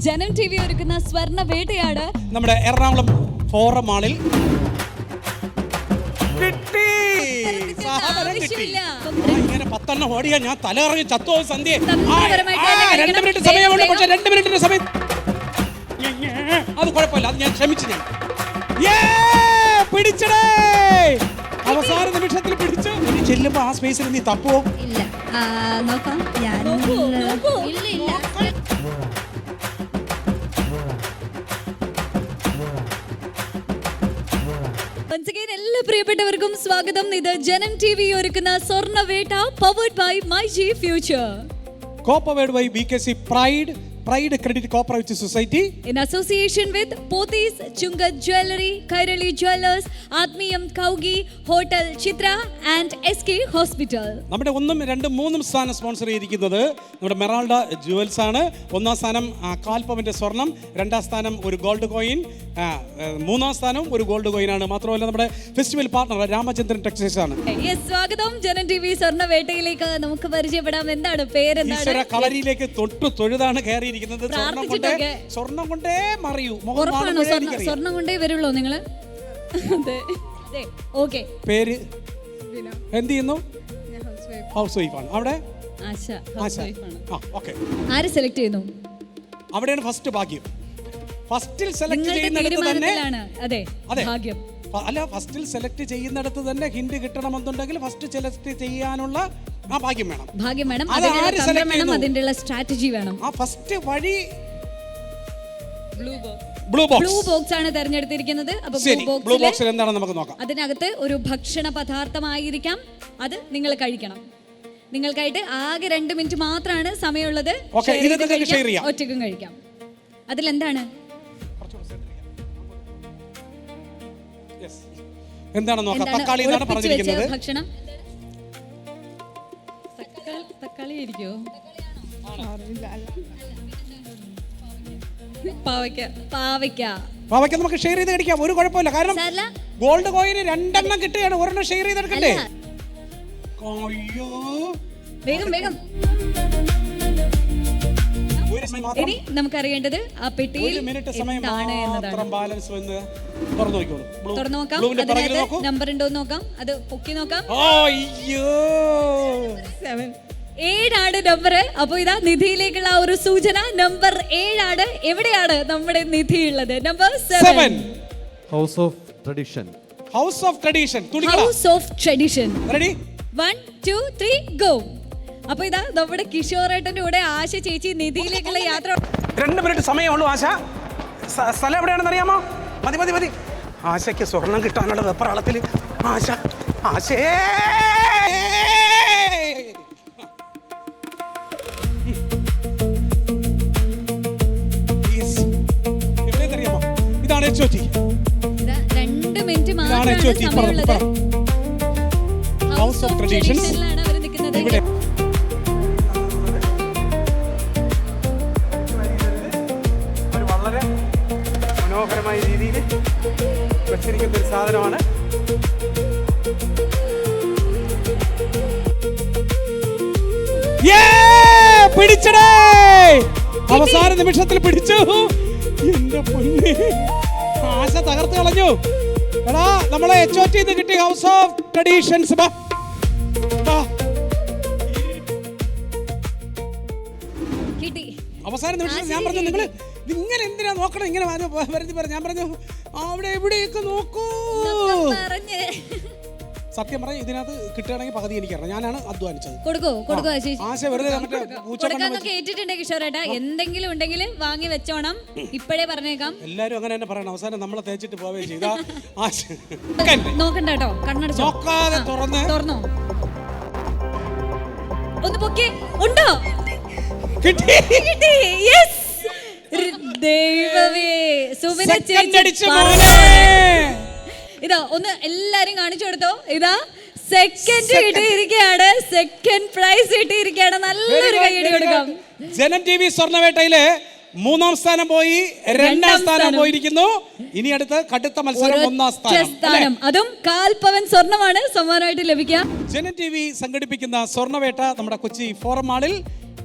ജനം T V ഒരുക്കുന്ന സ്വർണ്ണ വേട്ടയാണ് നമ്മുടെ എറണാകുളം ഫോറം മാളിൽ കിട്ടി. സാധനം കിട്ടി. ആവശ്യമില്ല. ഇങ്ങനെ 10 ഓടിയാ ഞാൻ തലകറങ്ങി ചത്തോ സന്ധ്യ. തന്ത്രപരമായിട്ട് തന്നെ 2 കഴിക്കണം. മിനിറ്റ് സമയമുള്ളൂ. പക്ഷെ 2 മിനിറ്റിന്റെ സമയം അത് കുഴപ്പമില്ല, അത് ഞാൻ ക്ഷമിച്ചു. ഞാൻ പിടിച്ചടേ, അവസാന നിമിഷത്തിൽ പിടിച്ചു. ഇനി ചെല്ലുമ്പോ ആ സ്പേസിൽ നീ തപ്പുവോ? ഇല്ല നോക്കാം ഞാൻ നോക്കൂ. ഇല്ല ഇല്ല Once again, എല്ലാ പ്രിയപ്പെട്ടവർക്കും സ്വാഗതം. ഇത് ജനം ടി വി ഒരുക്കുന്ന സ്വർണ്ണ വേട്ട powered by my G future Co-powered by BKC Pride Credit Cooperative Society in association with Pothys Chungat Jewellery, Kairali Jewellers, Atmiyam Kaugi, Hotel Chitra and SK Hospital. നമ്മുടെ 1, 2, 3 സ്ഥാനം സ്പോൺസർ ചെയ്തിരിക്കുന്നത് നമ്മുടെ മെറാൾഡ ജുവൽസ് ആണ്. 1ാം സ്ഥാനം കാൽപ്പവന്റെ സ്വർണം, 2ാം സ്ഥാനം ഒരു ഗോൾഡ് കോയിൻ, 3ാം സ്ഥാനം ഒരു ഗോൾഡ് കോയിൻ ആണ്. മാത്രമല്ല നമ്മുടെ ഫെസ്റ്റിവൽ പാർട്ണർ രാമചന്ദ്രൻ ടെക്സ്റ്റൈൽസ് ആണ്. Yes, സ്വാഗതം ജനം ടി വി സ്വർണ്ണ വേട്ടയിലേക്ക്. നമുക്ക് പരിചയപ്പെടാം. എന്താണ് പേരെന്താണ്? ഈശ്വര കളരിയിലേക്ക് തൊഴുതാണ് കയറിയിരിക്കുന്നത്. സ്വർണം കൊണ്ടേ മറിയൂ. ഉറപ്പാണോ സ്വർണം കൊണ്ടേ വരുള്ളൂ നിങ്ങള്? ഓക്കെ. പേര് എന്ത് ചെയ്യുന്നു? ഹൗസ് വൈഫ് ആണ്. അവിടെ ആര് സെലക്ട് ചെയ്യുന്നു? അവിടെയാണ് ഫസ്റ്റ് ഭാഗ്യം. ഫസ്റ്റിൽ സെലക്ട് ചെയ്യുന്നിടത്ത് തന്നെ അതെ ഭാഗ്യം. അല്ല, ഫസ്റ്റിൽ സെലക്ട് ചെയ്യുന്നിടത്ത് തന്നെ ഹിന്റ് കിട്ടണമെന്നുണ്ടെങ്കിൽ ഫസ്റ്റ് സെലക്ട് ചെയ്യാനുള്ള ആ ഭാഗ്യം വേണം. ഭാഗ്യം വേണം, അതിന്റെ സ്ട്രാറ്റജി വേണം. ആ ഫസ്റ്റ് വഴി ബ്ലൂ ബോക്സ് ആണ് തെരഞ്ഞെടുത്തിരിക്കുന്നത്. ബ്ലൂ ബോക്സിൽ എന്താണ് നമുക്ക് നോക്കാം. അതിനകത്ത് ഒരു ഭക്ഷണ പദാർത്ഥമായിരിക്കാം. അത് നിങ്ങൾ കഴിക്കണം. നിങ്ങൾക്കായിട്ട് ആകെ 2 മിനിറ്റ് മാത്രമാണ് സമയമുള്ളത്. ഒറ്റയ്ക്കും കഴിക്കാം. അതിലെന്താണ്? എന്താണ് നോക്കാം. തക്കാളി എന്നാണ് പറഞ്ഞിരിക്കുന്നത്. ഭക്ഷണം തക്കാളി ആയിരിക്കോ? പാവയ്ക്ക നമുക്ക് ഷെയർ ചെയ്ത് കഴിക്കാം, ഒരു കുഴപ്പമില്ല. കാരണം ഗോൾഡ് കോയിന് 2 എണ്ണം കിട്ടുകയാണ്, ഒരെണ്ണം ഷെയർ ചെയ്തെടുക്കണ്ടേ? അയ്യോ, വേഗം. ഇനി നമുക്കറിയേണ്ടത് ആ പെട്ടിയിൽ എന്താണ് എന്നതാണ്. തുറന്നു നോക്കാം. അതിനകത്ത് നമ്പർ ഉണ്ടോ എന്ന് നോക്കാം. അത് പൊക്കി നോക്കാം. 7 ആണ് നമ്പർ. അപ്പൊ ഇതാ നിധിയിലേക്കുള്ള ഒരു സൂചന. നമ്പർ 7 ആണ്. എവിടെയാണ് നമ്മുടെ നിധി ഉള്ളത്? Number 7, house of tradition. House of tradition. Ready? 1, 2, 3 go. അപ്പൊ ഇതാ നമ്മുടെ കിഷോറേട്ടന്റെ കൂടെ ആശ ചേച്ചി നിധിയിലേക്കുള്ള യാത്ര. 2 മിനിറ്റ് സമയമുള്ളൂ. ആശ, സ്ഥലം എവിടെയാണെന്ന് അറിയാമോ? മതി. ആശയ്ക്ക് സ്വർണം കിട്ടാനുള്ള വെപ്രാളത്തിൽ ആശേ ഇതാണ് HOT. 2 മിനിറ്റ് മാത്രമാണ് സമയമുള്ളത്. ഹൗസ് ഓഫ് ട്രഡീഷൻസിലാണ് അവർ നിൽക്കുന്നത്. ഇവിടെ വളരെ മനോഹരമായ രീതിയിൽ വെച്ചിരിക്കുന്ന ഒരു സാധനമാണ്. പിടിച്ചടേ, അവസാന നിമിഷത്തിൽ പിടിച്ചു. എന്റെ പൊന്നേ, ആശ തകർത്ത് കളഞ്ഞു. എടാ, നമ്മളെ HOT കിട്ടി, ഹൗസ് ഓഫ് ട്രഡീഷൻസ്. അവസാന നിമിഷം ഞാൻ പറഞ്ഞു, നിങ്ങൾ ഇങ്ങനെ എന്തിനാ നോക്കണം? ഇങ്ങനെ വരുത്തി പറഞ്ഞു. ഞാൻ പറഞ്ഞു അവിടെ എവിടെയൊക്കെ നോക്കൂ. സത്യം പറഞ്ഞ ഇതിനകത്ത് കിട്ടുകയാണെങ്കിൽ പകുതി എനിക്കറിയാം. ഞാനാണ് അധ്വാനിച്ചത്. ആശ വെറുതെ കിഷോറേട്ടാ, എന്തെങ്കിലും ഉണ്ടെങ്കിൽ വാങ്ങി വെച്ചോണം. ഇപ്പോഴേ പറഞ്ഞേക്കാം. എല്ലാരും അങ്ങനെ തന്നെ പറയണം. അവസാനം നമ്മളെ തേച്ചിട്ട് പോവുകയും ചെയ്ത ആശ നോക്കണ്ട കേട്ടോ. കണ്ണടച്ചോ, നോക്കാതെ തുറന്നോ. ഒന്ന് പൊക്കി. ഉണ്ടോ? കിട്ടി. യെസ്, ദൈവമേ. സുമിന ചേച്ചി ഇതാ ഒന്ന് എല്ലാരും കാണിച്ചു കൊടുത്തോ. ഇതാ സെക്കൻഡ് കിട്ടിയിരിക്കുകയാണ്. സെക്കൻഡ് പ്രൈസ് കിട്ടിയിരിക്കുകയാണ്. നല്ലൊരു കൈയടി കൊടുക്കാം. ജനം ടി വി സ്വർണ്ണവേട്ടയില് 3ാം സ്ഥാനം പോയി, 2ാം സ്ഥാനം പോയിരിക്കുന്നു. ഇനി അടുത്ത് കടുത്ത മത്സരം 1ാം സ്ഥാനം. അതും 1/4 പവൻ സ്വർണ്ണമാണ് സമ്മാനമായിട്ട് ലഭിക്കുക. ജനം ടി വി സംഘടിപ്പിക്കുന്ന സ്വർണ്ണവേട്ട നമ്മുടെ കൊച്ചി ഫോറം മാളിൽ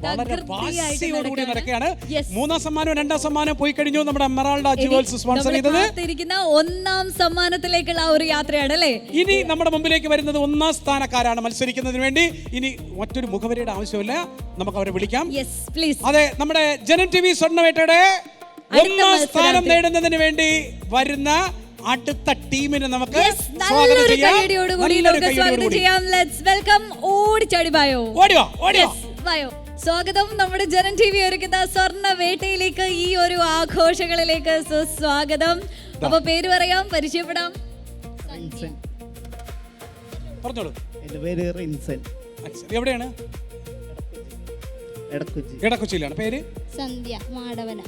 വളരെ വാശിയോടുകൂടി നടക്കുകയാണ്. Yes. 3ാം സമ്മാനവും 2ാം സമ്മാനവും പോയി കഴിഞ്ഞു. നമ്മുടെ എമറാൾഡ് ജുവൽസ് സ്പോൺസർ ചെയ്തത്. കാത്തിരിക്കുന്ന 1ാം സമ്മാനത്തിലേക്കുള്ള ആ ഒരു യാത്രയാണ് അല്ലേ? ഇനി നമ്മുടെ മുമ്പിലേക്ക് വരുന്നത് 1ാം സ്ഥാനക്കാരാണ് മത്സരിക്കുന്നതിന് വേണ്ടി. ഇനി മറ്റൊരു മുഖവരിയുടെ ആവശ്യമില്ല, നമുക്ക് അവരെ വിളിക്കാം. Yes please. അതെ, നമ്മുടെ ജനം ടി വി സ്വർണ്ണവേട്ടയുടെ 1ാം സ്ഥാനം നേടുന്നതിന് വേണ്ടി വരുന്ന അടുത്ത ടീമിനെ നമുക്ക് സ്വാഗതം ചെയ്യാം. ലെറ്റ്സ് വെൽക്കം ഓടിച്ചാടി ബായോ. ഓടിവാ ഓടിവാ ബായോ. സ്വാഗതം നമ്മുടെ ജനം ടി വി ഒരുക്കുന്ന സ്വർണ്ണവേട്ടയിലേക്ക്, ഈ ഒരു ആഘോഷങ്ങളിലേക്ക് സുസ്വാഗതം. അപ്പൊ പേര് പറയാം, പരിചയപ്പെടാം. പറഞ്ഞോളൂ. എൻ്റെ പേര് റിൻസൻ. എവിടെയാണ്? എടക്കൊച്ചിയിലാണ്. പേര് സന്ധ്യ. മാടവന.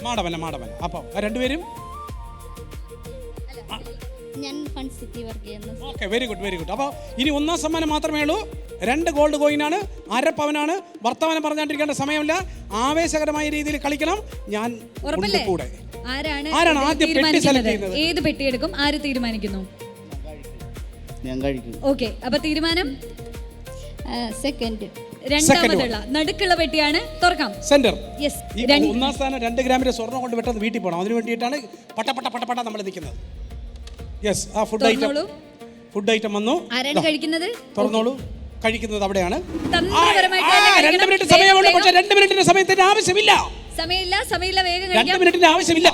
മാടവന. അപ്പൊ രണ്ടുപേരും ഞാൻ ഫൺ സിറ്റി വർക്ക് ചെയ്യുന്നു. Okay, very good. അപ്പോൾ ഇനി 1ാം സമ്മാനം മാത്രമേ ഉള്ളൂ. 2 ഗോൾഡ് കോയിനാണ്, അരപ്പവനാണ്. വർത്തമാനം പറഞ്ഞാണ്ടിരിക്കേണ്ട സമയമില്ല, ആവേശകരമായ രീതിയിൽ കളിക്കണം. ഞാൻ കൂടെ. ആരാണ് ആദ്യം പെട്ടി സെലക്ട് ചെയ്യുന്നത്? ഏത് പെട്ടി എടുക്കും? ആര് തീരുമാനിക്കുന്നു? ഞാൻ കഴിക്കും. ഓക്കെ, അപ്പൊ തീരുമാനം സെക്കൻഡ്. രണ്ടാമതുള്ള നടുക്കുള്ള പെട്ടിയാണ്. തുറക്കാം. സെന്റർ. യെസ്. 1ാം സ്ഥാനം 2 ഗ്രാമിന്റെ സ്വർണ്ണം കൊണ്ട് പെട്ടെന്ന് വീട്ടിൽ പോകണം. അതിന് വേണ്ടിയിട്ടാണ് പട്ട നമ്മൾ നിൽക്കുന്നത്. യെസ്, ആ ഫുഡ് ഐറ്റം വന്നു. ആരാണ് കഴിക്കുന്നത്? തുറന്നോളൂ. കഴിക്കുന്നത് അവിടെയാണ്. തന്ത്രപരമായിട്ട് 2 മിനിറ്റ് സമയമുള്ളൂ, പക്ഷേ 2 മിനിറ്റിന്റെ സമയത്തിന്റെ ആവശ്യമില്ല. സമയമില്ല, വേഗം 2 കഴിക്കാം. മിനിറ്റിന്റെ ആവശ്യമില്ല.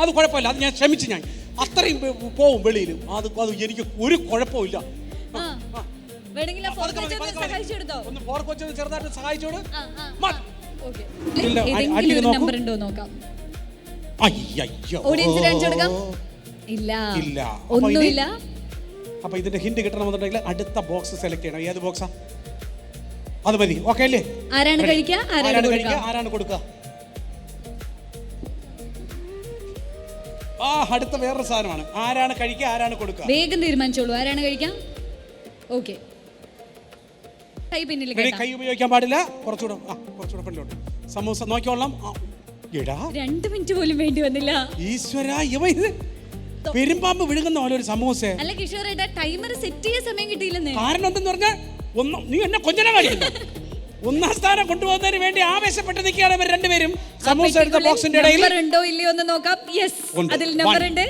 അത് കുഴപ്പമില്ല, അത് ഞാൻ ക്ഷമിച്ചു. ഞാൻ അത്രയും പോവും വെളിയിൽ, അത് എനിക്ക് ഒരു കുഴപ്പമില്ല. വേണമെങ്കിൽ ആ fork വെച്ചൊന്ന് സഹായിച്ചു കൊടുത്തോ? ഒന്ന് ഫോർക്ക് വെച്ചത് ചെറുതായിട്ട് സഹായിച്ചോട്. ഓക്കേ. ഇല്ല, ഏതെങ്കിലും അടിയിൽ ഒരു നോക്കൂ. നമ്പർ ഉണ്ടോ നോക്കാം. അയ്യോ, ഓഡിയൻസിന് കാണിച്ചു കൊടുക്കാം. ഇല്ല. ഒന്നുമില്ല. അപ്പൊ ഇതിന്റെ ഹിന്റ് കിട്ടണമെന്നുണ്ടെങ്കിൽ അടുത്ത ബോക്സ് സെലക്ട് ചെയ്യണം. ഏത് ബോക്സാ? അത് മതി. ഓക്കെ അല്ലേ? ആരാണ് കഴിക്കുക? ആരാണ് കൊടുക്കുക? അടുത്ത വേറൊരു സാധനമാണ്. ആരാണ് കഴിക്കുക, ആരാണ് കൊടുക്കുക? വേഗം തീരുമാനിച്ചോളൂ. ആരാണ് കഴിക്കാം? ഓക്കെ. കൈ ഉപയോഗിക്കാൻ പാടില്ല. കുറച്ചുകൂടെ പിന്നിലോട്ട്. സമൂസ നോക്കിക്കോളാം. 2 മിനിറ്റ് പോലും വേണ്ടി വന്നില്ല. ഈശ്വര, ഇത് പെരുമ്പാമ്പ് വിഴുങ്ങുന്ന പോലെ ഒരു സമൂസ. അല്ല കിഷോറേട്ടാ, ടൈമർ സെറ്റ് ചെയ്യാൻ സമയം കിട്ടിയില്ലെന്നേ. കാരണം എന്തെന്ന് പറഞ്ഞാൽ നീ എന്നെ കൊഞ്ചന കാണിക്കുന്നു. 1ാം സ്ഥാനം കൊണ്ടുപോകുന്നതിന് വേണ്ടി ആവേശപ്പെട്ട് നിൽക്കുകയാണ് ഇവർ രണ്ടുപേരും. സമൂസ എടുത്ത ബോക്സിന്റെ ഇടയിൽ നമ്പർ ഉണ്ടോ ഇല്ലയോ എന്ന് നോക്കാം. യെസ്, അതിൽ നമ്പർ ഉണ്ട്.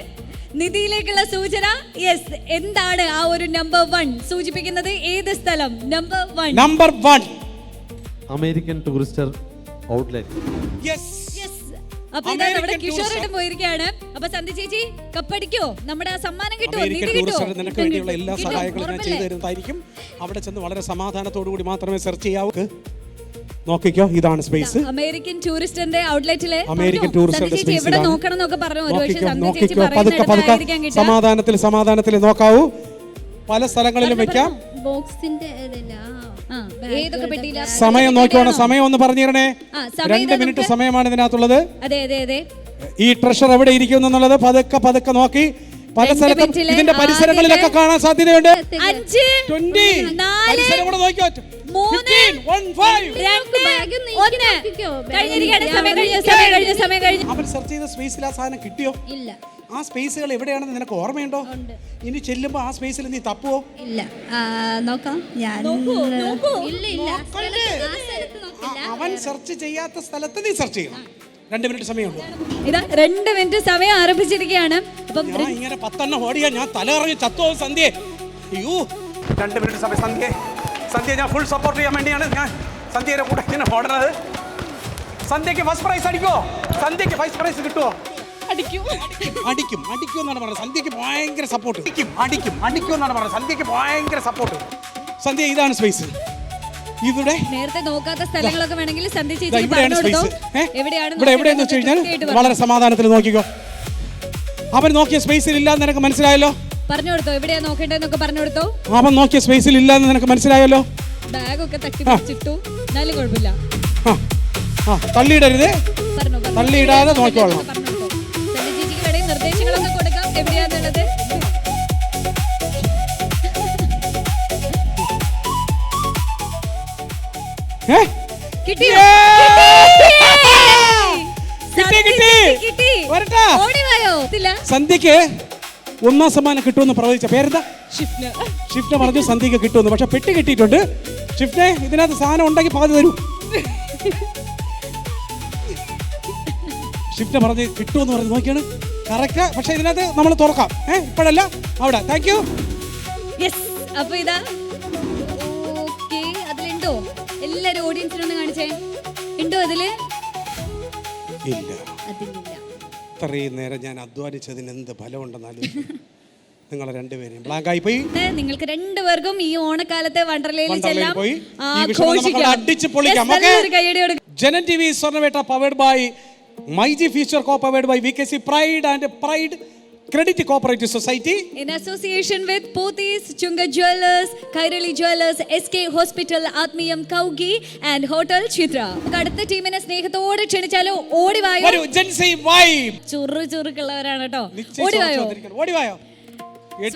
നിധിയിലേക്കുള്ള സൂചന. യെസ്, എന്താണ് ആ ഒരു നമ്പർ 1 സൂചിപ്പിക്കുന്നത്? ഏത് സ്ഥലം? Number 1 American Tourister outlet. Yes. അപ്പൊ ഇതാ നമ്മുടെ കിഷോറേട്ടൻ പോയിരിക്കുകയാണ്. അപ്പൊ സന്ധ്യ ചേച്ചി കപ്പടിക്കോ? നമ്മുടെ ആ സമ്മാനം കിട്ടുമോ? നിധി കിട്ടുമോ? നിനക്ക് വേണ്ടിയുള്ള എല്ലാ സഹായങ്ങളും ഞാൻ ചെയ്തു തരുന്നതായിരിക്കും. അവിടെ ചെന്ന് വളരെ സമാധാനത്തോടു കൂടി മാത്രമേ സെർച്ച് ചെയ്യാവൂ. നോക്കിക്കോ, ഇതാണ് സ്പേസ്. അമേരിക്കൻ ടൂറിസ്റ്റിന്റെ ഔട്ട്ലെറ്റിലെ അമേരിക്കൻ ടൂറിസ്റ്റിന്റെ സ്പേസ് എവിടെ നോക്കണം എന്നൊക്കെ പറഞ്ഞു. ഒരുപക്ഷെ സന്ധ്യ ചേച്ചി പതുക്കെ സമാധാനത്തിൽ നോക്കാവൂ. പല സ്ഥലങ്ങളിലും വെക്കാം. ബോക്സിന്റെ ഏതൊക്കെ പെട്ടിയില്ല? സമയം നോക്കിയോണം. സമയം ഒന്ന് പറഞ്ഞു തരണേ. 2 മിനിറ്റ് സമയമാണ് ഇതിനകത്തുള്ളത്. അതെ. ഈ ട്രഷർ എവിടെ ഇരിക്കുന്നു എന്നുള്ളത് പതുക്കെ നോക്കി പല സ്ഥലത്തും ഇതിന്റെ പരിസരങ്ങളിലൊക്കെ കാണാൻ സാധ്യതയുണ്ട്. 5 20 പരിസരം കൂടെ നോക്കിയോ. 3 സമയം കഴിഞ്ഞു. അവൻ സെർച്ച് ചെയ്ത സ്പേസിൽ ആ സാധനം കിട്ടിയോ? ഇല്ല. ആ സ്പേസുകൾ എവിടെയാണെന്ന് നിനക്ക് ഓർമ്മയുണ്ടോ? ഇനി ചെല്ലുമ്പോ ആ സ്പേസിൽ നീ തപ്പുവോ? ഇല്ല. നോക്കാം. ഞാൻ ഇല്ല. അവൻ സെർച്ച് ചെയ്യാത്ത സ്ഥലത്ത് നീ സെർച്ച് ചെയ്യണം. 2 മിനിറ്റ് സമയമുണ്ട്. ഇതാ 2 മിനിറ്റ് സമയം ആരംഭിച്ചിരിക്കുകയാണ്. അപ്പം ഞാൻ ഇങ്ങനെ 10 ഓടിയാ ഞാൻ തല ഇറങ്ങി ചത്തോ സന്ധ്യ. അയ്യോ, 2 മിനിറ്റ് സമയം. സന്ധ്യ ഞാൻ ഫുൾ സപ്പോർട്ട് ചെയ്യാൻ വേണ്ടിയാണ് ഞാൻ സന്ധ്യയുടെ കൂടെ ഇങ്ങനെ ഓടുന്നത്. സന്ധ്യക്ക് ഫസ്റ്റ് പ്രൈസ് അടിക്കുമോ? സന്ധ്യക്ക് ഫസ്റ്റ് പ്രൈസ് കിട്ടുമോ? അടിക്കും എന്നാണ് പറഞ്ഞത്. സന്ധ്യക്ക് ഭയങ്കര സപ്പോർട്ട്. അടിക്കും എന്നാണ് പറഞ്ഞത്. സന്ധ്യക്ക് ഭയങ്കര സപ്പോർട്ട്. സന്ധ്യ, ഇതാണ് സ്പേസ്. ഇവിടെ നേരത്തെ നോക്കാത്ത സ്ഥലങ്ങളൊക്കെ വേണമെങ്കിൽ സന്ധ്യ ചേച്ചി ഇവിടെയാണ് പറഞ്ഞു സ്പേസ്. കൊടുത്തോ. എവിടെയാണെന്ന് വെച്ച് കഴിഞ്ഞാൽ വളരെ സമാധാനത്തിൽ നോക്കിക്കോ. അവൻ നോക്കിയ സ്പേസിൽ ഇല്ലാന്ന് നിനക്ക് മനസ്സിലായല്ലോ. പറഞ്ഞു കൊടുത്തോ എവിടെയാ നോക്കേണ്ടതെന്നൊക്കെ പറഞ്ഞു കൊടുത്തോ. അവൻ നോക്കിയ സ്പേസിൽ ഇല്ലാന്ന് നിനക്ക് മനസ്സിലായല്ലോ. ബാഗൊക്കെ തട്ടി പിടിച്ചിട്ടു. എന്നാലും കുഴപ്പമില്ല. തള്ളിയിടരുത്. തള്ളിയിടാതെ നോക്കിക്കോളാം. സന്ധ്യ ചേച്ചിക്ക് വേണമെങ്കിൽ നിർദ്ദേശങ്ങളൊക്കെ കൊടുക്കാം എവിടെയാന്നുള്ളത്. കിട്ടി. സന്ധ്യക്ക് ഒന്നാം സമ്മാനം കിട്ടുമെന്ന് പ്രവചിച്ച പേരെന്താ? ഷിഫ്ന പറഞ്ഞു സന്ധ്യക്ക് കിട്ടുമെന്ന്. പക്ഷെ പെട്ടി കിട്ടിയിട്ടുണ്ട്. ഷിഫ്നെ, ഇതിനകത്ത് സാധനം ഉണ്ടെങ്കിൽ പകുതി തരൂ. ഷിഫ്ന പറഞ്ഞ് കിട്ടുമെന്ന് പറഞ്ഞു നോക്കിയാണ് കറക്റ്റ്. പക്ഷെ ഇതിനകത്ത് നമ്മൾ തുറക്കാം. ഇപ്പോഴല്ല, അവിടെ. Thank you. യെസ്. അപ്പൊ ഇതാ ഓക്കെ. അതിലുണ്ടോ? എല്ലാരും ഓഡിയൻസിനൊന്ന് കാണിച്ചേ. ഉണ്ടോ അതില്? ഇല്ല. അതിലില്ല. ഇത്രയും നേരം ഞാൻ അധ്വാനിച്ചതിന് എന്ത് ഫലമുണ്ടെന്നാലും നിങ്ങൾ രണ്ടുപേരും ബ്ലാങ്കായി പോയി. നിങ്ങൾക്ക് രണ്ടുപേർക്കും ഈ ഓണക്കാലത്തെ വണ്ടർലയിൽ ചെല്ലാം, പോയി അടിച്ച് പൊളിക്കാം. ജനൻ ടി വി സ്വർണ്ണവേട്ട powered by myG future co powered by VKC pride and pride credit cooperative society in association with Pothys, Chunga Jewelers, Kairali Jewelers, SK Hospital, Atmiyam Kaugi and Hotel Chitra. അടുത്ത ടീമിനെ സ്നേഹത്തോടെ ക്ഷണിച്ചാലോ. ഓടിവായോ. ഒരു ജെൻസി വൈബ്. ചുറുചുറുക്കുള്ളവരാണ് കേട്ടോ. ഓടിവായോ. ഓടിവായോ.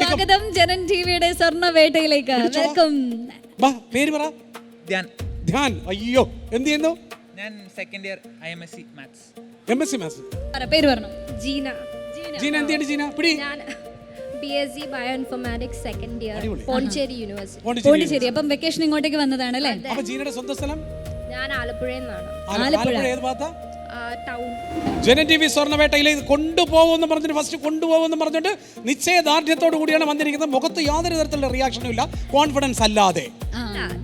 സ്വാഗതം ജനൻ ടിവിയുടെ സ്വർണ്ണവേട്ടയിലേക്ക്. Welcome. പേര് പറ. ധ്യാൻ. ധ്യാൻ. അയ്യോ, എന്ത് ചെയ്യുന്നു? ഞാൻ second year IMSc maths. MSc maths. പേര് പറഞ്ഞു. ജീന. ജീന എന്ത് ചെയ്യണ്ട? ജീന പിടി. ഞാൻ BSc bioinformatics second year Pondicherry university. Pondicherry. അപ്പം വെക്കേഷൻ ഇങ്ങോട്ടേക്ക് വന്നതാണ് അല്ലേ? അപ്പൊ ജീനയുടെ സ്വന്തം സ്ഥലം? ഞാൻ ആലപ്പുഴയിൽ നിന്നാണ്. ആലപ്പുഴ ഏത് ഭാഗത്താ? ടൗൺ. ജനൻ ടി വി സ്വർണ്ണവേട്ടയിലേക്ക് കൊണ്ടുപോകുമെന്ന് പറഞ്ഞിട്ട് ഫസ്റ്റ് കൊണ്ടുപോകുമെന്ന് പറഞ്ഞിട്ട് നിശ്ചയദാർഢ്യത്തോടു കൂടിയാണ് വന്നിരിക്കുന്നത്. മുഖത്ത് യാതൊരു തരത്തിലുള്ള റിയാക്ഷനും ഇല്ല, കോൺഫിഡൻസ് അല്ലാതെ.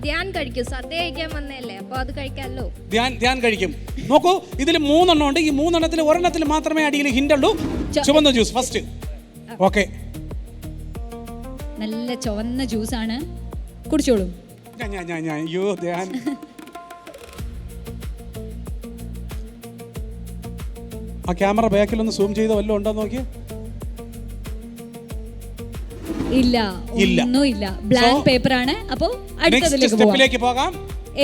ധ്യാൻ കഴിക്കും, സദ്യ കഴിക്കാൻ വന്നതല്ലേ, അപ്പൊ അത് കഴിക്കാമല്ലോ. ധ്യാൻ കഴിക്കും. നോക്കൂ, ഇതിൽ 3 എണ്ണം ഉണ്ട്. ഈ 3 എണ്ണത്തിൽ ഒരെണ്ണത്തിൽ മാത്രമേ അടിയിൽ ഹിന്റ് ഉള്ളൂ. ചുവന്ന ജ്യൂസ് ഫസ്റ്റ്. ഓക്കെ, നല്ല ചുവന്ന ജ്യൂസ് ആണ്, കുടിച്ചോളൂ. അയ്യോ ധ്യാൻ. ആ ക്യാമറ ബാക്കിൽ ഒന്ന് സൂം ചെയ്ത് വല്ലതും ഉണ്ടോ നോക്കി. ഇല്ല, ഒന്നുമില്ല. ബ്ലാങ്ക് പേപ്പർ ആണ്. അപ്പോ അടുത്തതിലേക്ക് പോകാം.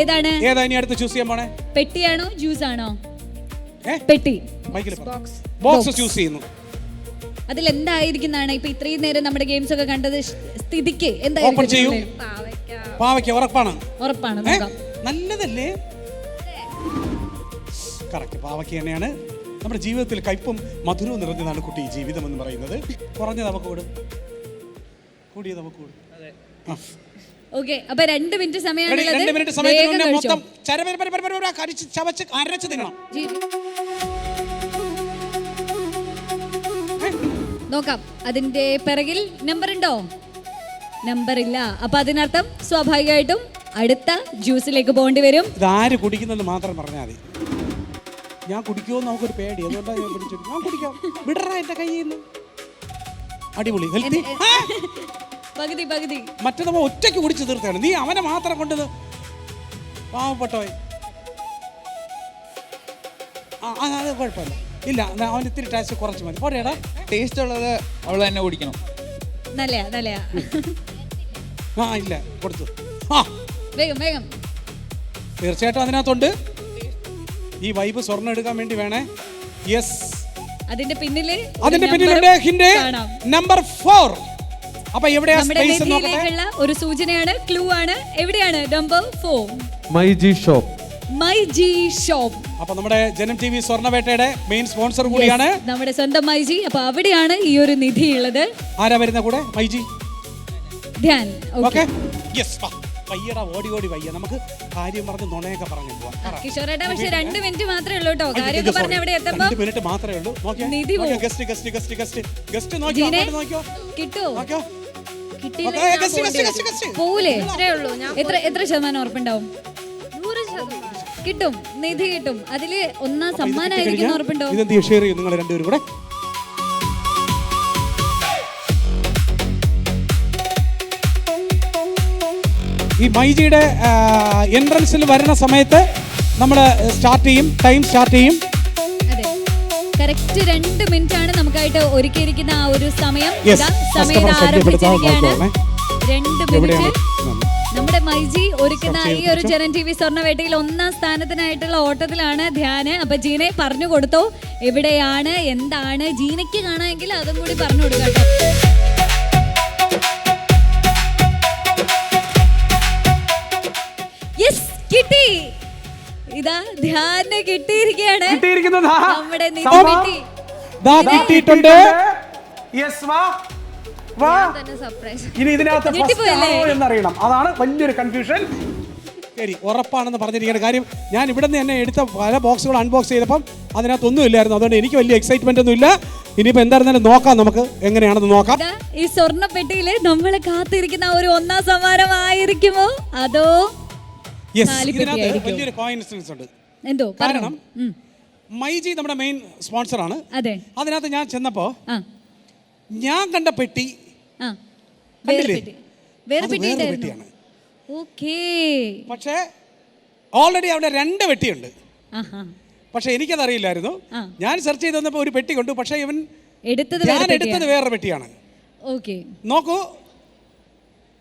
ഏതാണ് ഇനി അടുത്ത് ചൂസ് ചെയ്യാൻ പോണേ? പെട്ടിയാണോ ജ്യൂസ് ആണോ? പെട്ടി. ബോക്സ് ചൂസ് ചെയ്യുന്നു. അതിൽ എന്തായിരിക്കുന്നതാണ് ഇപ്പൊ ഇത്രയും നേരം നമ്മുടെ ഗെയിംസ് ഒക്കെ കണ്ടത് സ്ഥിതിക്ക് ഓപ്പൺ ചെയ്യൂ. പാവയ്ക്ക. ഉറപ്പാണ്? ഉറപ്പാണ്. നല്ലതല്ലേ? കറക്റ്റ്, പാവയ്ക്ക തന്നെയാണ്. നമ്മുടെ ജീവിതത്തിൽ കയ്പും മധുരവും നിറഞ്ഞതാണ് കുട്ടി ജീവിതം എന്ന് പറയുന്നത്. കുറഞ്ഞത് നമുക്ക് കൂടും, കൂടിയത് നമുക്ക് കൂടും. ഓക്കെ, അപ്പൊ 2 മിനിറ്റ് സമയമാണ്. 2 മിനിറ്റ് സമയത്തിന് മൊത്തം ചവച്ച് അരച്ച് തിന്നണം. നോക്കാം. അതിന്റെ പിറകിൽ നമ്പർ ഉണ്ടോ? നമ്പർ ഇല്ല. അപ്പൊ അതിനർത്ഥം സ്വാഭാവികമായിട്ടും അടുത്ത ജ്യൂസിലേക്ക് പോകേണ്ടി വരും. ഇതാര് കുടിക്കുന്നെന്ന് മാത്രം പറഞ്ഞാൽ മതി. ഞാൻ കുടിക്കുമോ നമുക്കൊരു പേടി, അതുകൊണ്ടാണ് ഞാൻ പിടിച്ചു. ഞാൻ കുടിക്കാം, വിടറാ എന്റെ കയ്യിൽ നിന്ന്. അടിപൊളി, ഹെൽത്തി. പകുതി മറ്റേ നമ്മൾ ഒറ്റയ്ക്ക് കുടിച്ച് തീർത്താണ്. നീ അവനെ മാത്രം കൊണ്ടത് പാവപ്പെട്ടവൻ. അത് കുഴപ്പമില്ല. ഇല്ല, അവൻ ഇത്തിരി ടേസ്റ്റ് കുറച്ച് മതി. പോടെടാ, ടേസ്റ്റ് ഉള്ളത് അവൾ തന്നെ കുടിക്കണം. നല്ലയാ. ഇല്ല, കൊടുത്തു. വേഗം. തീർച്ചയായിട്ടും അതിനകത്തുണ്ട്. ഈ വൈബ് സ്വർണ്ണം എടുക്കാൻ വേണ്ടി വേണേ. യെസ്, അതിന്റെ പിന്നിലുണ്ട് ഹിന്റ് നമ്പർ 4. അപ്പൊ എവിടെയാ സ്പേസ് നോക്കട്ടെ. ഒരു സൂചനയാണ്, ക്ലൂ ആണ്. എവിടെയാണ് നമ്പർ 4? മൈജി ഷോപ്പ്. അപ്പൊ നമ്മുടെ ജനം ടി വി സ്വർണ്ണവേട്ടയുടെ മെയിൻ സ്പോൺസർ കൂടിയാണ് നമ്മുടെ സ്വന്തം മൈജി. അപ്പൊ അവിടെയാണ് ഈ ഒരു നിധി ഉള്ളത്. ആരാ വരുന്ന കൂടെ? മൈജി, ധ്യാൻ. Okay, yes. വയ്യടാ, ഓടി വയ്യ. നമുക്ക് കാര്യം പറഞ്ഞ് നുണയൊക്കെ പറഞ്ഞു പോവാം. കിഷോറേട്ടാ, പക്ഷെ 2 മിനിറ്റ് മാത്രമേ ഉള്ളൂ കേട്ടോ. കാര്യമൊക്കെ പറഞ്ഞ് അവിടെ എത്തുമ്പോ 2 മിനിറ്റ് മാത്രമേ ഉള്ളൂ. നിധി ഗസ്റ്റ് നോക്കിയോ? കിട്ടുമോ? കിട്ടിയില്ല. പോവൂലേ? എത്ര ശതമാനം ഉറപ്പുണ്ടാവും? 100%. കിട്ടും, നിധി കിട്ടും. അതില് ഒന്നാം സമ്മാനമായിരിക്കും ഉറപ്പുണ്ടോ? ഇതെന്ത് ഷെയർ ചെയ്യും നിങ്ങൾ രണ്ടുപേരും കൂടെ? ഈ മൈജിയുടെ എൻട്രൻസിൽ വരുന്ന സമയത്ത് നമ്മൾ ടൈം സ്റ്റാർട്ട് ചെയ്യും. അതെ, കറക്റ്റ് 2 മിനിറ്റ് ആണ് നമുക്കായിട്ട് ഒരുക്കിയിരിക്കുന്ന ആ ഒരു സമയം. സമയം ആരംഭിച്ചിരിക്കുകയാണ്. 2 മിനിറ്റ്. നമ്മുടെ മൈജി ഒരുക്കുന്ന ഈ ഒരു ജനൻ ടി വി സ്വർണ്ണവേട്ടയിൽ 1ാം സ്ഥാനത്തിനായിട്ടുള്ള ഓട്ടത്തിലാണ് ധ്യാന്. അപ്പൊ ജീനെ പറഞ്ഞു കൊടുത്തോ, എവിടെയാണ്, എന്താണ്? ജീനയ്ക്ക് കാണാമെങ്കിൽ അതും കൂടി പറഞ്ഞു കൊടുക്കട്ടോ. യെസ്, കിട്ടി. ഇതാ ധ്യാന് കിട്ടിയിരിക്കുകയാണ്. നമ്മുടെ നിധി കിട്ടിയിട്ടുണ്ട്. വാ. തന്നെ സർപ്രൈസ്. ഇനി ഇതിനകത്ത് ഫസ്റ്റ് ഞെട്ടിപ്പോയല്ലേ? ആണോ എന്നറിയണം. അതാണ് വലിയൊരു കൺഫ്യൂഷൻ. ശരി, ഉറപ്പാണെന്ന് പറഞ്ഞിരിക്കുകയാണ്. കാര്യം ഞാൻ ഇവിടെ നിന്ന് തന്നെ എടുത്ത പല ബോക്സുകൾ അൺബോക്സ് ചെയ്തപ്പം അതിനകത്തൊന്നും ഇല്ലായിരുന്നു. അതുകൊണ്ട് എനിക്ക് വലിയ എക്സൈറ്റ്മെന്റ് ഒന്നും ഇല്ല. ഇനിയിപ്പോൾ എന്തായിരുന്നാലും നോക്കാം, നമുക്ക് എങ്ങനെയാണെന്ന് നോക്കാം. ഇതാ, ഈ സ്വർണ്ണ പെട്ടിയില് നമ്മൾ കാത്തിരിക്കുന്ന ആ ഒരു ഒന്നാം സമ്മാനമായിരിക്കുമോ അതോ യെസ്, കാലിപ്പെട്ടി ഇതിനകത്ത് ആയിരിക്കുമോ? വലിയൊരു കോയിൻസിഡൻസ് ഉണ്ട്. എന്തോ കാരണം ഉം. മൈജി നമ്മുടെ മെയിൻ സ്പോൺസറാണ്. അതെ. അതിനകത്ത് ഞാൻ ചെന്നപ്പോൾ ആ ഞാൻ കണ്ട പെട്ടി ആ വേറെ കണ്ടില്ലേ? പെട്ടി വേറെ അത് പെട്ടി വേറൊരു ഉണ്ടായിരുന്നു. പെട്ടിയാണ്. ഓക്കേ. പക്ഷേ ഓൾറെഡി അവിടെ 2 പെട്ടിയുണ്ട്. ആഹാ. പക്ഷെ എനിക്കതറിയില്ലായിരുന്നു. ആ. ഞാൻ സെർച്ച് ചെയ്ത് വന്നപ്പോൾ ഒരു പെട്ടി കൊണ്ടു. പക്ഷേ ഇവൻ എടുത്തത് ഞാൻ വേറെ എടുത്തത് വേറൊരു പെട്ടിയാണ്. ഓക്കേ. നോക്കൂ,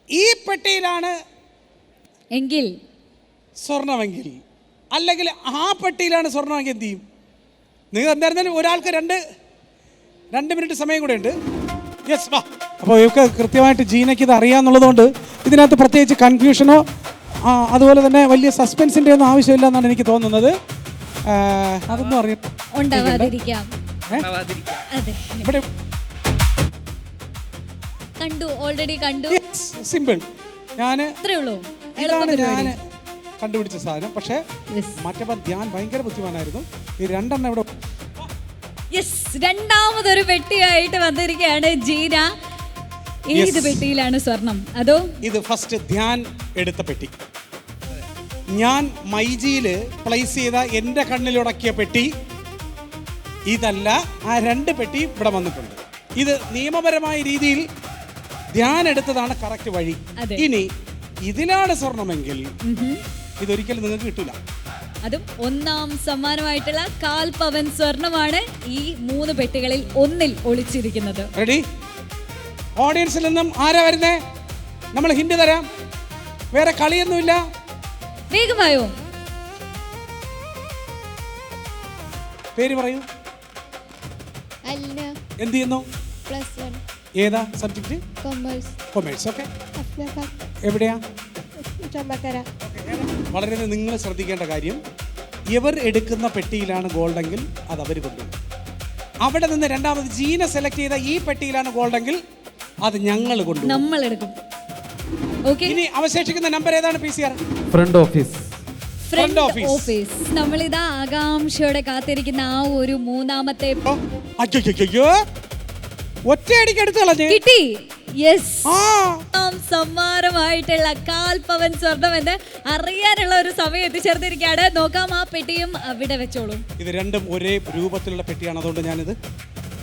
ഈ പെട്ടിയിലാണ് എങ്കിൽ സ്വർണമെങ്കിൽ, അല്ലെങ്കിൽ ആ പെട്ടിയിലാണ് സ്വർണമെങ്കിൽ എന്ത് ചെയ്യും? നിങ്ങൾ എന്തായിരുന്നാലും ഒരാൾക്ക് 2 മിനിറ്റ് സമയം കൂടെ ഉണ്ട്. യെസ്, വാ. അപ്പോൾ ഇവർക്ക് കൃത്യമായിട്ട് ജീനയ്ക്ക് ഇത് അറിയാമെന്നുള്ളതുകൊണ്ട് ഇതിനകത്ത് പ്രത്യേകിച്ച് കൺഫ്യൂഷനോ അതുപോലെ തന്നെ വലിയ സസ്പെൻസിൻ്റെ ഒന്നും ആവശ്യമില്ല എന്നാണ് എനിക്ക് തോന്നുന്നത്. അതൊന്നും അറിയാം ഉണ്ടാവാതിരിക്കാം. അതെ, ഇവിടെ കണ്ടു, ഓൾറെഡി കണ്ടു. സിമ്പിൾ. ഞാൻ അത്രേ ഉള്ളൂ. ഇതാണ് ഞാൻ കണ്ടുപിടിച്ച സാധനം. പക്ഷേ Yes. മറ്റപ്പം ധ്യാൻ ഭയങ്കര ബുദ്ധിമാനായിരുന്നു. ഈ 2 എണ്ണം ഇവിടെ. യെസ്, രണ്ടാമതൊരു പെട്ടിയായിട്ട് വന്നിരിക്കുകയാണ് ജീന. ഏത് Yes. പെട്ടിയിലാണ് സ്വർണം? അതോ ഇത് ഫസ്റ്റ് ധ്യാൻ എടുത്ത പെട്ടി. ഞാൻ മൈജിയിൽ പ്ലേസ് ചെയ്ത എൻ്റെ കണ്ണിലുടക്കിയ പെട്ടി ഇതല്ല. ആ 2 പെട്ടി ഇവിടെ വന്നിട്ടുണ്ട്. ഇത് നിയമപരമായ രീതിയിൽ ധ്യാൻ എടുത്തതാണ് കറക്റ്റ് വഴി. അതെ. ഇനി ഇതിലാണ് സ്വർണമെങ്കിൽ ഇതൊരിക്കലും നിങ്ങൾക്ക് കിട്ടില്ല. അതും ഒന്നാം സമ്മാനമായിട്ടുള്ള 1/4 പവൻ സ്വർണമാണ് ഈ 3 പെട്ടികളിൽ ഒന്നിൽ ഒളിച്ചിരിക്കുന്നത്. റെഡി? ഓഡിയൻസിൽ നിന്നും ആരാ വരുന്നേ? നമ്മൾ ഹിന്റ് തരാം. വേറെ കളിയൊന്നുമില്ല. വേഗമായോ? പേര് പറയൂ. അല്ല, എന്ത് ചെയ്യുന്നു? +1 ഏതാ സബ്ജക്റ്റ്? കൊമേഴ്സ്. കൊമേഴ്സ്. ഓക്കെ. അഫ്ലക എവിടെയാ? ചമ്പക്കര. വളരെ നിങ്ങൾ ശ്രദ്ധിക്കേണ്ട കാര്യം, ഇവർ എടുക്കുന്ന പെട്ടിയിലാണ് ഗോൾഡെങ്കിൽ അത് അവർ കൊണ്ടുപോകും. അവിടെ നിന്ന് രണ്ടാമത് ജീന സെലക്ട് ചെയ്ത ഈ പെട്ടിയിലാണ് ഗോൾഡെങ്കിൽ അത് ഞങ്ങൾ കൊണ്ടുപോകും. നമ്മൾ എടുക്കും. ഓക്കെ. ഇനി അവശേഷിക്കുന്ന നമ്പർ ഏതാണ്? PCR front office. Front office. Office. നമ്മളിതാ ആകാംക്ഷയോടെ കാത്തിരിക്കുന്ന ആ ഒരു മൂന്നാമത്തെ അയ്യോ, ഒറ്റയടിക്ക് എടുത്തു കളഞ്ഞ് കിട്ടി. യെസ്, ആ സമ്മാനമായിട്ടുള്ള 1/4 പവൻ സ്വർണം എന്ന് അറിയാനുള്ള ഒരു സമയം എത്തിച്ചേർന്നിരിക്കുകയാണ്. നോക്കാം, ആ പെട്ടിയും അവിടെ വെച്ചോളൂ. ഇത് രണ്ടും ഒരേ രൂപത്തിലുള്ള പെട്ടിയാണ്. അതുകൊണ്ട് ഞാനിത്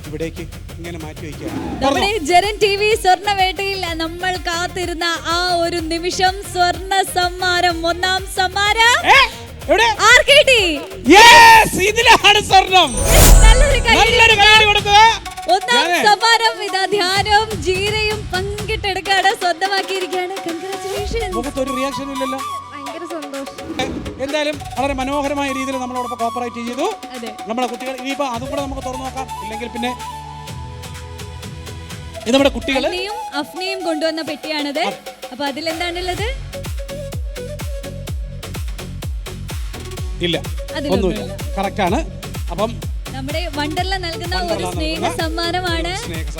ഇവിടേക്ക് ഇങ്ങനെ മാറ്റി വയ്ക്കുകയാണ്. നമ്മുടെ ജനൻ TV സ്വർണ്ണവേട്ടയിൽ നമ്മൾ കാത്തിരുന്ന ആ ഒരു നിമിഷം, സ്വർണ്ണ സമ്മാനം, ഒന്നാം സമ്മാനം എവിടെ? ആർക്ക് കിട്ടി? യെസ്, ഇതിലാണ് സ്വർണം. നല്ലൊരു കൈ. നല്ലൊരു കൈ കൊടുക്കുക. ഒന്നാം സമ്മാനം ഇതാ ധ്യാനവും ജീരയും പങ്കിട്ടെടുക്കാണ്, സ്വന്തമാക്കിയിരിക്കുകയാണ്. കൺഗ്രാറ്റുലേഷൻസ്. മുഖത്തൊരു റിയാക്ഷനും ഇല്ലല്ലോ. ഭയങ്കര സന്തോഷം. എന്തായാലും വളരെ മനോഹരമായ രീതിയിൽ നമ്മളോടൊപ്പം കോപ്പറേറ്റ് ചെയ്തു അതെ. നമ്മുടെ കുട്ടികൾ. ഇനിയിപ്പോൾ അതും കൂടെ നമുക്ക് തുറന്നു നോക്കാം. ഇല്ലെങ്കിൽ പിന്നെ ഇത് നമ്മുടെ കുട്ടികൾ അഫ്നയും കൊണ്ടുവന്ന പെട്ടിയാണത്. അപ്പൊ അതിലെന്താണുള്ളത്? ഇല്ല, ഒന്നുമില്ല. കറക്റ്റ് ആണ്. അപ്പം നമ്മുടെ വണ്ടർല നൽകുന്ന ഒരു സ്നേഹ സമ്മാനമാണ്.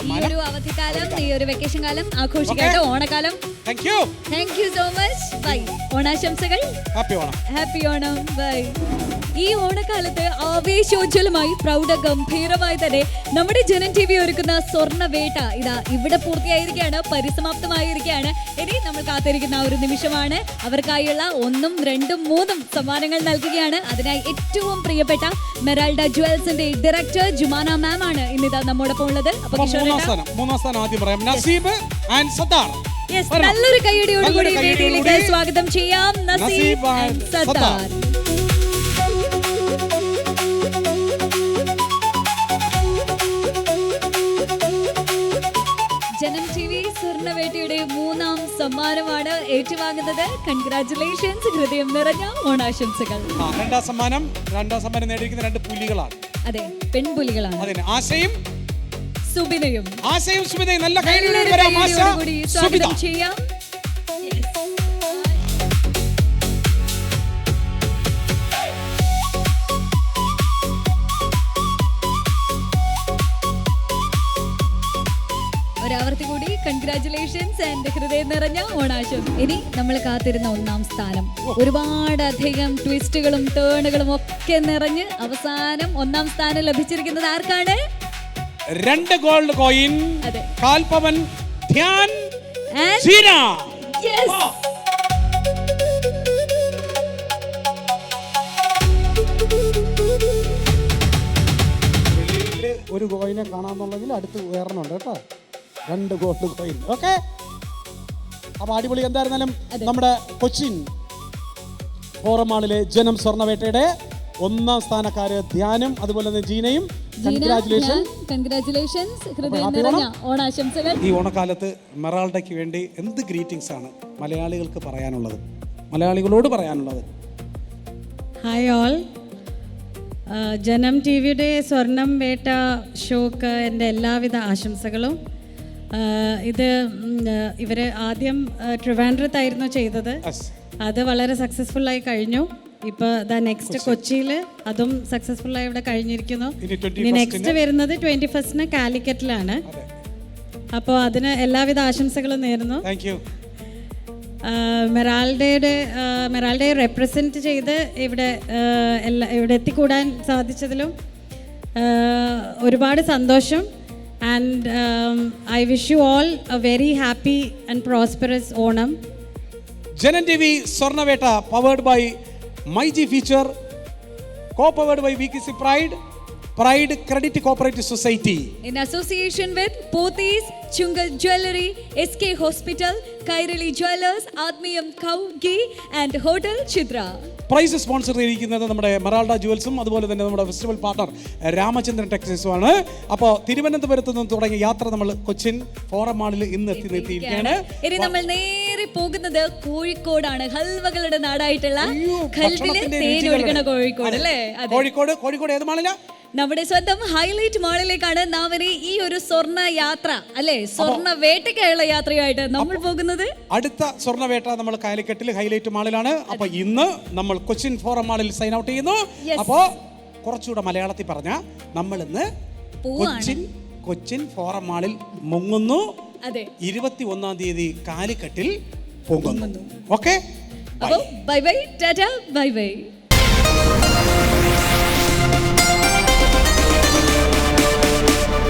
ഈ ഒരു അവധിക്കാലം, ഈ ഒരു വെക്കേഷൻ കാലം ആഘോഷിക്കാതെ ഓണക്കാലം. Thank you so much. Bye. ഓണാശംസകൾ. Happy Onam. Happy Onam. Bye. ഈ ഓണക്കാലത്ത് ആവേശോജ്വലമായി പ്രൗഢഗംഭീരമായി തന്നെ നമ്മുടെ ജനൻ TV ഒരുക്കുന്ന സ്വർണ്ണവേട്ട ഇതാ ഇവിടെ പൂർത്തിയായിരിക്കുകയാണ്, പരിസമാപ്തമായിരിക്കുകയാണ്. ഇനി നമ്മൾ കാത്തിരിക്കുന്ന ഒരു നിമിഷമാണ്. അവർക്കായുള്ള 1, 2, 3 സമ്മാനങ്ങൾ നൽകുകയാണ്. അതിനായി ഏറ്റവും പ്രിയപ്പെട്ട മെറാൾഡ ജുവൽസിന്റെ ഡയറക്ടർ ജുമാന മാം ആണ് ഇന്നിതാ നമ്മോടൊപ്പം ഉള്ളത്. അപ്പൊ മൂന്നാം സ്ഥാനം ആദ്യം പറയാം. നസീബ് ആൻഡ് സത്താർ. നല്ലൊരു കൈയടിയോടുകൂടി വേദിയിലേക്ക് സ്വാഗതം ചെയ്യാം. നസീബ് ആൻഡ് സത്താർ. ജനം TV സ്വർണ്ണവേട്ടയുടെ 3ാം സമ്മാനമാണ് ഏറ്റുവാങ്ങുന്നത്. കൺഗ്രാറ്റുലേഷൻസ്. ഹൃദയം നിറഞ്ഞ ഓണാശംസകൾ. രണ്ടാം സമ്മാനം നേടിയിരിക്കുന്ന 2 പുലികളാണ്. അതെ, പെൺപുലികളാണ്. അതിന് ആശയും സുബിനയും. സുബിനയും നല്ല കൈയടിയോടുകൂടി സ്വാഗതം ചെയ്യാം. ഒരാവർത്തി കൂടി കൺഗ്രാറ്റുലേഷൻസ് ആൻഡ് ഹൃദയം നിറഞ്ഞ ഓണാശം. ഇനി നമ്മൾ കാത്തിരുന്ന ഒന്നാം സ്ഥാനം ഒരുപാടധികം ട്വിസ്റ്റുകളും ടേണുകളും ഒക്കെ നിറഞ്ഞ് അവസാനം ഒന്നാം സ്ഥാനം ലഭിച്ചിരിക്കുന്നത് ആർക്കാണ്? 2 ഗോൾഡ് കോയിൻ, അതെ. കാൽപവൻ, ധ്യാൻ, And സീന. yes. ഒരു കോയിനെ കാണാമെന്നുണ്ടെങ്കിൽ അടുത്ത് വേറെണ്ണുണ്ട് കേട്ടോ. 2 ഗോൾഡ് കോയിൻ. ഓക്കെ, അപ്പൊ അടിപൊളി. എന്തായിരുന്നാലും നമ്മുടെ കൊച്ചിൻ ഫോറം മാളിലെ ജനം സ്വർണ്ണവേട്ടയുടെ ഒന്നാം സ്ഥാനക്കാര് ധ്യാനും അതുപോലെ തന്നെ ജീനയും. കൺഗ്രാറ്റുലേഷൻസ്, ഹൃദയം നിറഞ്ഞ ഓണാശംസകൾ. ഈ ഓണക്കാലത്ത് മെറാൾഡയ്ക്ക് വേണ്ടി എന്ത് ഗ്രീറ്റിംഗ്സ് ആണ് മലയാളികൾക്ക് പറയാനുള്ളത്, മലയാളികളോട് പറയാനുള്ളത്? ഹായ് ഓൾ, ജനം ടി വിയുടെ സ്വർണം വേട്ട ഷോക്ക് എൻ്റെ എല്ലാവിധ ആശംസകളും. ഇത് ഇവർ ആദ്യം ട്രിവാൻഡ്രത്തായിരുന്നു ചെയ്തത്, അത് വളരെ സക്സസ്ഫുള്ളായി കഴിഞ്ഞു. ഇപ്പോൾ നെക്സ്റ്റ് കൊച്ചിയിൽ അതും സക്സസ്ഫുള്ളായി ഇവിടെ കഴിഞ്ഞിരിക്കുന്നു. ഇനി നെക്സ്റ്റ് വരുന്നത് 21 കാലിക്കറ്റിലാണ്. അപ്പോൾ അതിന് എല്ലാവിധ ആശംസകളും നേരുന്നു. മെറാൾഡയെ റെപ്രസെൻറ്റ് ചെയ്ത് ഇവിടെ എത്തിക്കൂടാൻ സാധിച്ചതിലും ഒരുപാട് സന്തോഷം. And I wish you all a very happy and prosperous Onam. Janam T V സ്വർണ്ണവേട്ട powered by myG feature, co-powered by VKC Pride Credit Cooperative Society. In association with Pothys, Chungal Jewelry, SK Hospital, Kairali Jewelers, Admiyam Cow Ghee and Hotel Chitra. Price sponsor ചെയ്തിരിക്കുന്നത് നമ്മുടെ മെറാൾഡ ജുവൽസും അതുപോലെ തന്നെ നമ്മുടെ festival partner Ramachandran ടെക്സ്റ്റൈൽസും ആണ്. അപ്പോൾ തിരുവനന്തപുരത്ത് നിന്ന് തുടങ്ങിയ യാത്ര നമ്മൾ കൊച്ചിൻ ഫോറം മാളിൽ ഇന്ന് എത്തിയിരിക്കുകയാണ്. ഇനി നമ്മൾ നേരെ പോകുന്നത് കോഴിക്കോടാണ്. ഹൽവകളുടെ നാടായിട്ടുള്ള ഖൽബിലെ തേൻ ഒഴുകണ കോഴിക്കോട് അല്ലേ? കോഴിക്കോട് ഏത് മാളിലാ? നമ്മുടെ സ്വന്തം ഹൈലൈറ്റ് മാളിലേക്കാണ് നാം ഇനി ഈ ഒരു സ്വർണ്ണ യാത്ര അല്ലെ, സ്വർണ്ണ വേട്ടയ്ക്കുള്ള യാത്രയായിട്ട് നമ്മൾ പോകുന്നത്. അടുത്ത സ്വർണ്ണവേട്ട നമ്മൾ കാലിക്കറ്റിൽ ഹൈലൈറ്റ് മാളിലാണ്. അപ്പൊ ഇന്ന് നമ്മൾ കൊച്ചിൻ ഫോറം മാളിൽ സൈൻ ഔട്ട് ചെയ്യുന്നു. അപ്പോ കുറച്ചുകൂടെ മലയാളത്തിൽ പറഞ്ഞ നമ്മൾ ഇന്ന് കൊച്ചിൻ ഫോറം മാളിൽ മുങ്ങുന്നു. 21-ാം തീയതി കാലിക്കറ്റിൽ പോകുന്നു. Okay, bye bye, Tata, bye bye.